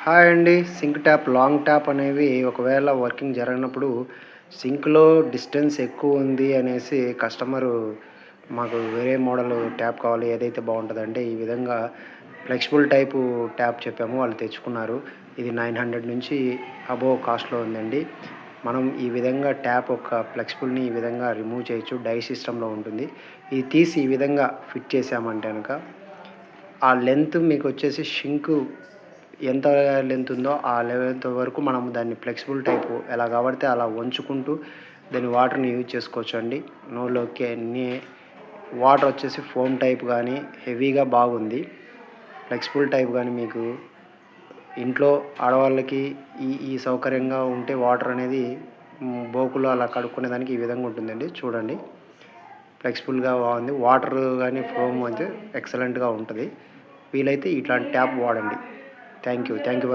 Hi అండి. Sync tap, long tap అనేవి ఒకవేళ వర్కింగ్ జరగనప్పుడు సింక్‌లో డిస్టెన్స్ ఎక్కువుంది అనేసి కస్టమరు మాకు వేరే మోడల్ ట్యాప్ కావాలి. ఏదైతే బావుంటదంటే ఈ విధంగా ఫ్లెక్సిబుల్ టైపు ట్యాప్ చెప్పాము. వాళ్ళు తెచ్చుకున్నారు. ఇది 900 నుంచి అబోవ్ కాస్ట్‌లో ఉందండి. మనం ఈ విధంగా ట్యాప్ యొక్క ఫ్లెక్సిబుల్‌ని ఈ విధంగా రిమూవ్ చేయొచ్చు. డై సిస్టమ్‌లో ఉంటుంది. ఇది తీసి ఈ విధంగా ఫిట్ చేశామంటే గనక ఆ లెంత్ మీకొచ్చేసి షింకు ఎంత లెంత్ ఉందో ఆ లెంత్ వరకు మనం దాన్ని ఫ్లెక్సిబుల్ టైపు ఎలా కాబడితే అలా వంచుకుంటూ దాని వాటర్‌ని యూజ్ చేసుకోవచ్చండి. నోలోకి అన్నీ వాటర్ వచ్చేసి ఫోమ్ టైప్ గానీ హెవీగా బాగుంది. ఫ్లెక్సిబుల్ టైప్ గానీ మీకు ఇంట్లో ఆడవాళ్ళకి ఈ సౌకర్యంగా ఉంటే వాటర్ అనేది బోకులో అలా కడుక్కునేదానికి ఈ విధంగా ఉంటుందండి. చూడండి. ఫ్లెక్సిబుల్‌గా బాగుంది. వాటర్ గానీ ఫోమ్ అయితే ఎక్సలెంట్‌గా ఉంటది. వీలైతే ఇట్లాంటి ట్యాప్ వాడండి. Thank you for watching.